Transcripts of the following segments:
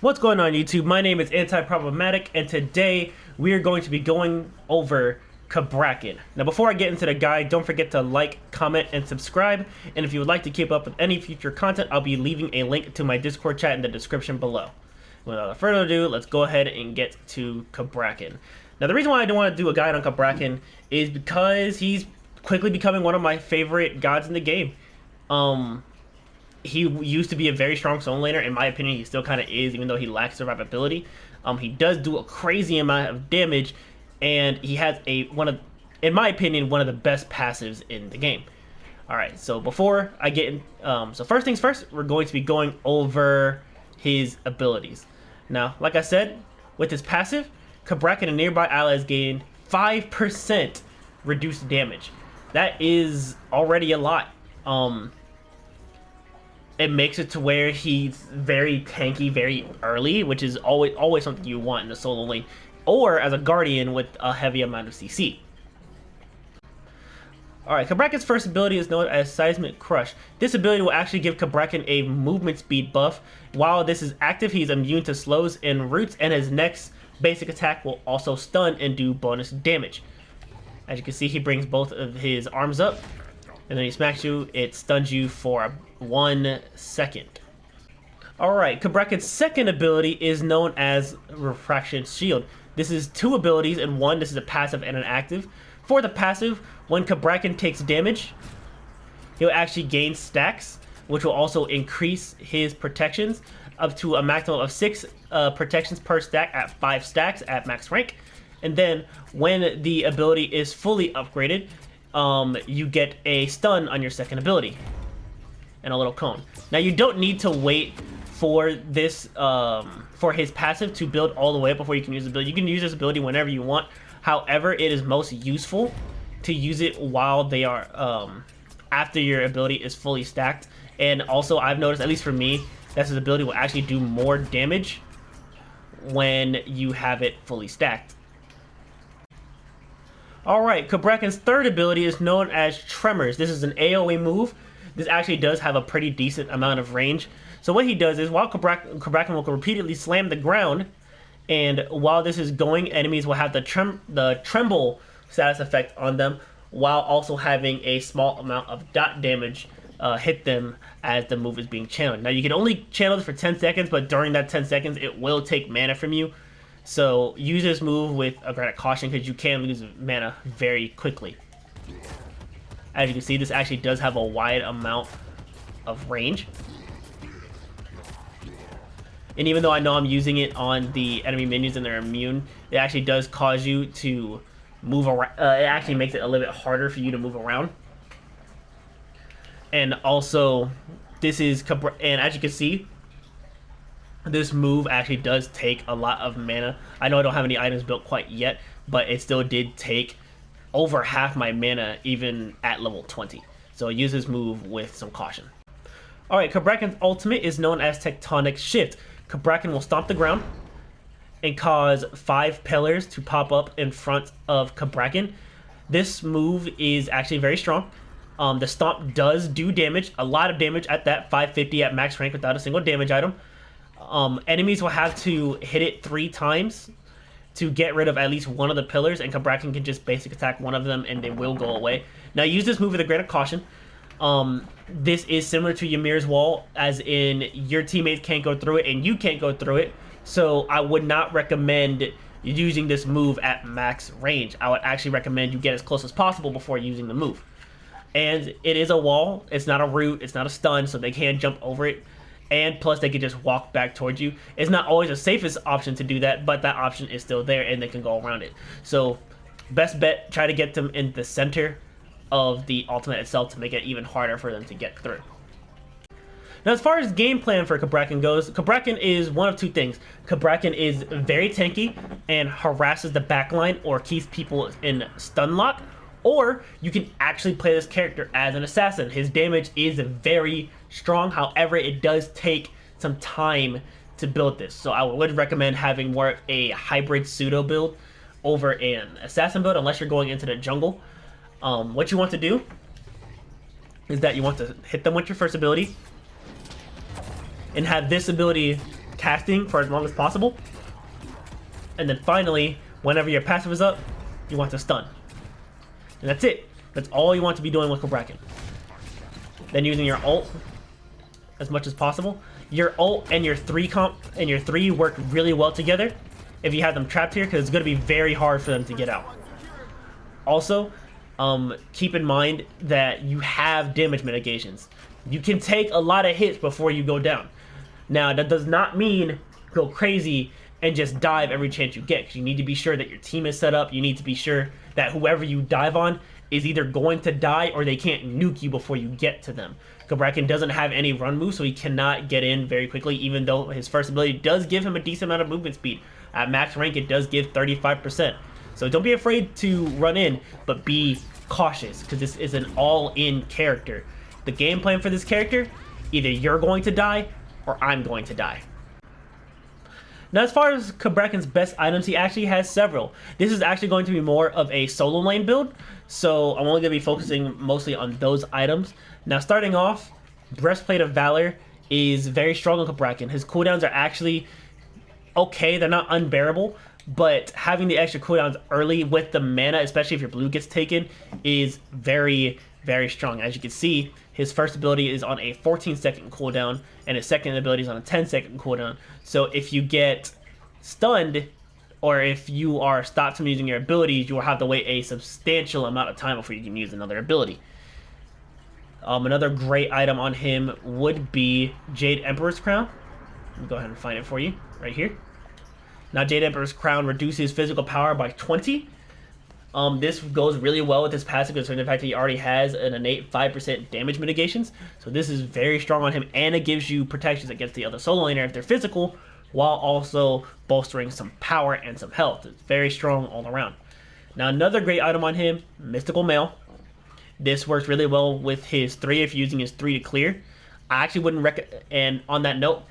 What's going on YouTube? My name is Anti-Problematic and today we are going to be going over Cabrakan. Now before I get into the guide, don't forget to like, comment, and subscribe. And if you would like to keep up with any future content, I'll be leaving a link to my Discord chat in the description below. Without further ado, let's go ahead and get to Cabrakan. Now the reason why I don't want to do a guide on Cabrakan is because he's quickly becoming one of my favorite gods in the game. He used to be a very strong zone laner. In my opinion, he still kind of is, even though he lacks survivability. He does do a crazy amount of damage, and he has in my opinion, one of the best passives in the game. All right, so before I get in, so first things first, we're going to be going over his abilities. Now, like I said, with his passive, Cabrakan and nearby allies gain 5% reduced damage. That is already a lot. It makes it to where he's very tanky very early, which is always something you want in the solo lane, or as a guardian with a heavy amount of CC. Alright, Cabrakan's first ability is known as Seismic Crush. This ability will actually give Cabrakan a movement speed buff. While this is active, he's immune to slows and roots, and his next basic attack will also stun and do bonus damage. As you can see, he brings both of his arms up, and then he smacks you, it stuns you for 1 second. Alright, Cabrakan's second ability is known as Refraction Shield. This is two abilities in one. This is a passive and an active. For the passive, when Cabrakan takes damage, he'll actually gain stacks, which will also increase his protections up to a maximum of 6 protections per stack at 5 stacks at max rank. And then when the ability is fully upgraded, you get a stun on your second ability and a little cone. Now you don't need to wait for this for his passive to build all the way up before you can use the ability. You can use this ability whenever you want. However, it is most useful to use it while they are after your ability is fully stacked. And also, I've noticed, at least for me, that his ability will actually do more damage when you have it fully stacked. Alright, Cabrakan's third ability is known as Tremors. This is an AoE move. This actually does have a pretty decent amount of range. So what he does is, while Cabrakan will repeatedly slam the ground, and while this is going, enemies will have the tremble status effect on them, while also having a small amount of dot damage hit them as the move is being channeled. Now you can only channel this for 10 seconds, but during that 10 seconds, it will take mana from you. So use this move with a great caution, because you can lose mana very quickly. As you can see, this actually does have a wide amount of range. And even though I know I'm using it on the enemy minions and they're immune, it actually does cause you to move around. It actually makes it a little bit harder for you to move around. And also, this is and as you can see, this move actually does take a lot of mana. I know I don't have any items built quite yet, but it still did take over half my mana even at level 20. So use this move with some caution. Alright, Cabrakan's ultimate is known as Tectonic Shift. Cabrakan will stomp the ground and cause 5 pillars to pop up in front of Cabrakan. This move is actually very strong. The stomp does do damage, a lot of damage at that, 550 at max rank without a single damage item. Enemies will have to hit it 3 times to get rid of at least one of the pillars, and Cabrakan can just basic attack one of them and they will go away. Now use this move with a grain of caution. This is similar to Ymir's wall, as in your teammates can't go through it and you can't go through it. So I would not recommend using this move at max range. I would actually recommend you get as close as possible before using the move. And it is a wall, it's not a root, it's not a stun, so they can jump over it. And plus they can just walk back towards you. It's not always the safest option to do that, but that option is still there and they can go around it. So best bet, try to get them in the center of the ultimate itself to make it even harder for them to get through. Now as far as game plan for Cabrakan goes, Cabrakan is one of two things. Cabrakan is very tanky and harasses the backline or keeps people in stun lock, or you can actually play this character as an assassin. His damage is very strong, however it does take some time to build this. So I would recommend having more of a hybrid pseudo build over an assassin build, unless you're going into the jungle. What you want to do is that you want to hit them with your first ability, and have this ability casting for as long as possible. And then finally, whenever your passive is up, you want to stun. And that's it. That's all you want to be doing with Cabrakan. Then using your ult as much as possible. Your ult and your 3 work really well together if you have them trapped here, because it's going to be very hard for them to get out. Also, keep in mind that you have damage mitigations. You can take a lot of hits before you go down. Now, that does not mean go crazy and just dive every chance you get, because you need to be sure that your team is set up. You need to be sure that whoever you dive on is either going to die or they can't nuke you before you get to them. Cabrakan doesn't have any run moves, so he cannot get in very quickly, even though his first ability does give him a decent amount of movement speed. At max rank, it does give 35%. So don't be afraid to run in, but be cautious, because this is an all-in character. The game plan for this character, either you're going to die or I'm going to die. Now, as far as Cabrakan's best items, he actually has several. This is actually going to be more of a solo lane build, so I'm only going to be focusing mostly on those items. Now, starting off, Breastplate of Valor is very strong on Cabrakan. His cooldowns are actually okay. They're not unbearable, but having the extra cooldowns early with the mana, especially if your blue gets taken, is very, very strong. As you can see, his first ability is on a 14-second cooldown, and his second ability is on a 10-second cooldown. So if you get stunned, or if you are stopped from using your abilities, you will have to wait a substantial amount of time before you can use another ability. Another great item on him would be Jade Emperor's Crown. Let me go ahead and find it for you right here. Now, Jade Emperor's Crown reduces physical power by 20. This goes really well with his passive, considering the fact that he already has an innate 5% damage mitigations. So this is very strong on him, and it gives you protections against the other solo laner if they're physical, while also bolstering some power and some health. It's very strong all around. Now, another great item on him, Mystical Mail. This works really well with his 3 if you're using his 3 to clear. I actually wouldn't and on that note,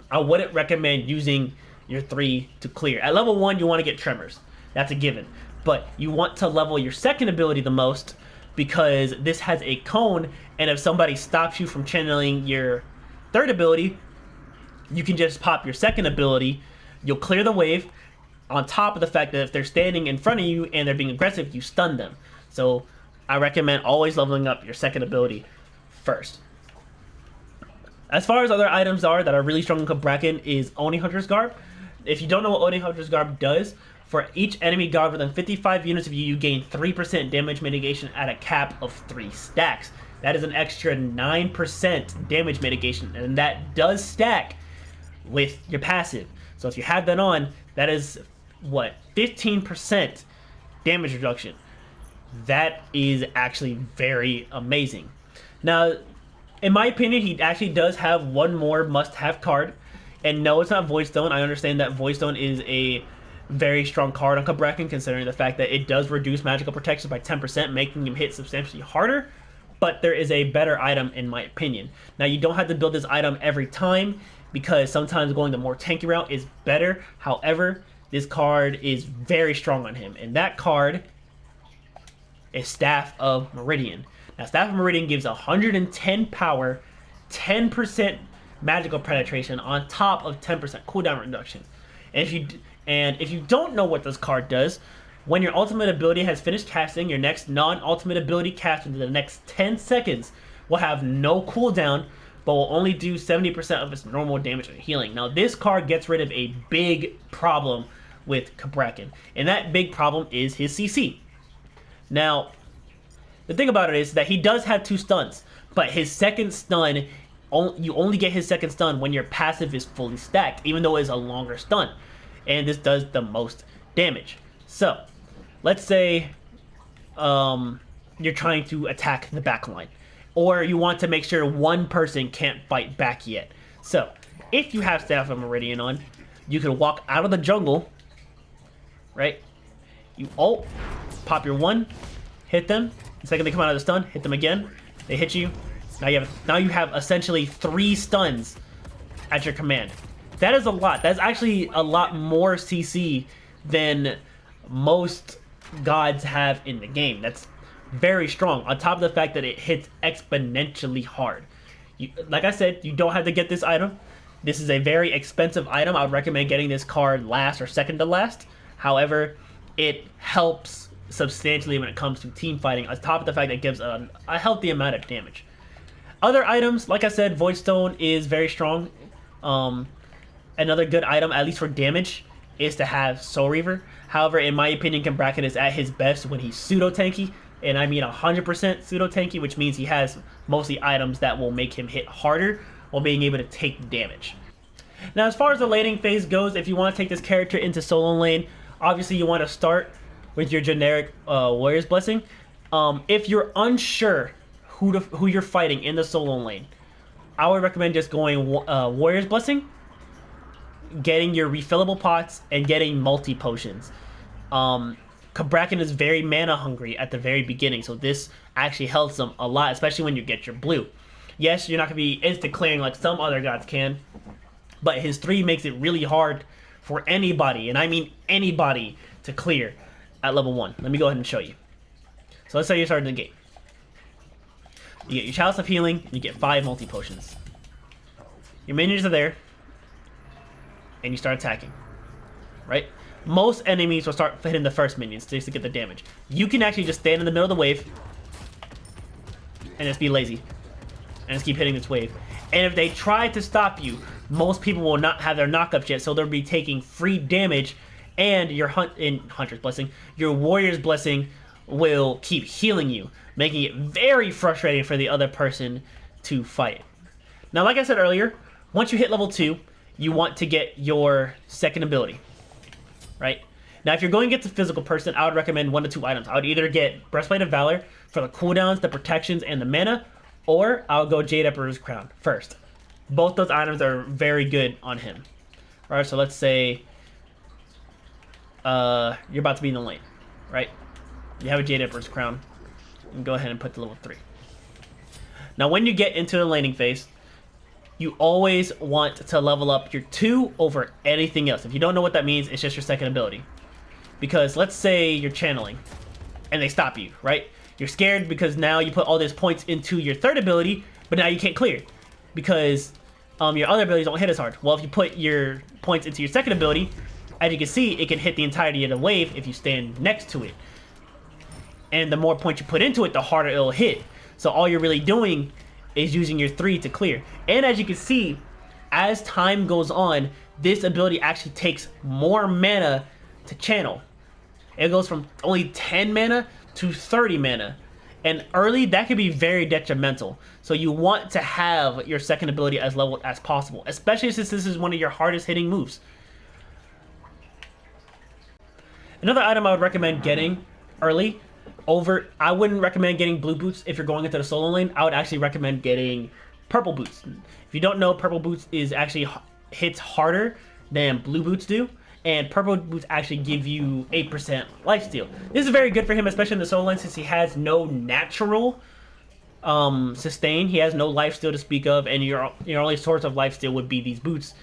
I wouldn't recommend using your 3 to clear. At level 1, you want to get Tremors. That's a given. But you want to level your second ability the most, because this has a cone, and if somebody stops you from channeling your third ability, you can just pop your second ability. You'll clear the wave, on top of the fact that if they're standing in front of you and they're being aggressive, you stun them. So I recommend always leveling up your second ability first. As far as other items that are really strong in Cabrakan is Oni Hunter's Garb. If you don't know what Oni Hunter's Garb does, for each enemy guard within 55 units of you, you gain 3% damage mitigation at a cap of 3 stacks. That is an extra 9% damage mitigation, and that does stack with your passive. So if you have that on, that is, what, 15% damage reduction. That is actually very amazing. Now, in my opinion, he actually does have one more must-have card. And no, it's not Void Stone. I understand that Void Stone is a very strong card on Cabrakan, considering the fact that it does reduce magical protection by 10%, making him hit substantially harder. But there is a better item, in my opinion. Now, you don't have to build this item every time, because sometimes going the more tanky route is better. However, this card is very strong on him, and that card is Staff of Meridian. Now, Staff of Meridian gives 110 power, 10% magical penetration on top of 10% cooldown reduction. And if you don't know what this card does, when your ultimate ability has finished casting, your next non-ultimate ability cast within the next 10 seconds will have no cooldown, but will only do 70% of its normal damage and healing. Now, this card gets rid of a big problem with Cabrakan, and that big problem is his CC. Now, the thing about it is that he does have 2 stuns, but his second stun, you only get his second stun when your passive is fully stacked, even though it's a longer stun. And this does the most damage. So, let's say you're trying to attack the back line, or you want to make sure one person can't fight back yet. So, if you have Staff of Meridian on, you can walk out of the jungle, right? You ult, pop your 1, hit them. The second they come out of the stun, hit them again. They hit you. Now you have essentially 3 stuns at your command. That is a lot. That's actually a lot more CC than most gods have in the game. That's very strong, on top of the fact that it hits exponentially hard. Like I said, you don't have to get this item. This is a very expensive item. I would recommend getting this card last or second to last. However, it helps substantially when it comes to team fighting, on top of the fact that it gives a healthy amount of damage. Other items, like I said, Voidstone is very strong. Another good item, at least for damage, is to have Soul Reaver. However, in my opinion, Cabrakan is at his best when he's pseudo-tanky. And I mean 100% pseudo-tanky, which means he has mostly items that will make him hit harder while being able to take damage. Now, as far as the laning phase goes, if you want to take this character into solo lane, obviously you want to start with your generic Warrior's Blessing. If you're unsure who you're fighting in the solo lane, I would recommend just going Warrior's Blessing, getting your refillable pots, and getting multi-potions. Cabrakan is very mana hungry at the very beginning, so this actually helps him a lot, especially when you get your blue. Yes, you're not going to be instant clearing like some other gods can, but his 3 makes it really hard for anybody, and I mean anybody, to clear at level 1. Let me go ahead and show you. So let's say you're starting the game. You get your Chalice of Healing, and you get 5 multi-potions. Your minions are there, and you start attacking, right? Most enemies will start hitting the first minions just to get the damage. You can actually just stand in the middle of the wave and just be lazy and just keep hitting this wave. And if they try to stop you, most people will not have their knockups yet, so they'll be taking free damage, and your Hunter's Blessing, your Warrior's Blessing will keep healing you, making it very frustrating for the other person to fight. Now, like I said earlier, once you hit level 2, you want to get your second ability, right? Now, if you're going to get the physical person, I would recommend 1 to 2 items. I would either get Breastplate of Valor for the cooldowns, the protections, and the mana, or I would go Jade Emperor's Crown first. Both those items are very good on him. All right, so let's say you're about to be in the lane, right? You have a Jade Emperor's Crown. You can go ahead and put the level 3. Now, when you get into the laning phase, you always want to level up your 2 over anything else. If you don't know what that means, it's just your second ability. Because let's say you're channeling and they stop you, right? You're scared because now you put all these points into your third ability, but now you can't clear because your other abilities don't hit as hard. Well, if you put your points into your second ability, as you can see, it can hit the entirety of the wave if you stand next to it. And the more points you put into it, the harder it'll hit. So all you're really doing is using your 3 to clear. And as you can see, as time goes on, this ability actually takes more mana to channel. It goes from only 10 mana to 30 mana. And early, that can be very detrimental. So you want to have your second ability as leveled as possible, especially since this is one of your hardest hitting moves. Another item I would recommend getting early, I wouldn't recommend getting blue boots if you're going into the solo lane. I would actually recommend getting purple boots. If you don't know, purple boots is actually hits harder than blue boots do, and purple boots actually give you 8% lifesteal. This is very good for him, especially in the solo lane, since he has no natural sustain. He has no lifesteal to speak of, and your only source of lifesteal would be these boots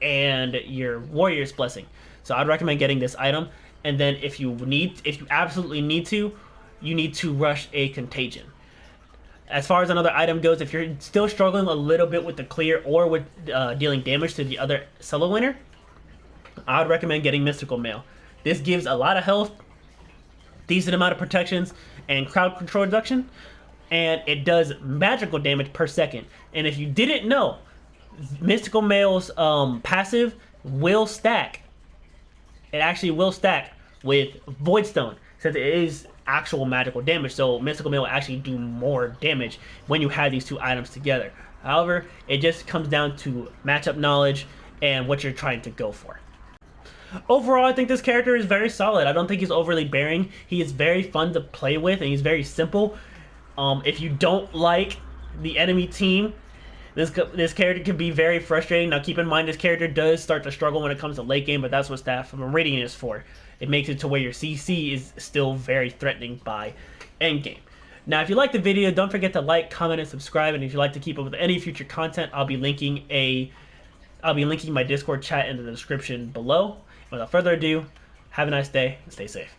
and your Warrior's Blessing. So I'd recommend getting this item. And then if you absolutely need to, you need to rush a Contagion. As far as another item goes, if you're still struggling a little bit with the clear or with dealing damage to the other solo laner, I would recommend getting Mystical Mail. This gives a lot of health, decent amount of protections, and crowd control reduction, and it does magical damage per second. And if you didn't know, Mystical Mail's passive will stack. It actually will stack with Voidstone, since it is actual magical damage, so Mystical Mail will actually do more damage when you have these 2 items together. However, it just comes down to matchup knowledge and what you're trying to go for. Overall, I think this character is very solid. I don't think he's overly bearing. He is very fun to play with, and he's very simple. If you don't like the enemy team, this character can be very frustrating. Now, keep in mind, this character does start to struggle when it comes to late game, but that's what Staff of Meridian is for. It makes it to where your CC is still very threatening by endgame. Now, if you like the video, don't forget to like, comment, and subscribe. And if you'd like to keep up with any future content, I'll be linking my Discord chat in the description below. Without further ado, have a nice day and stay safe.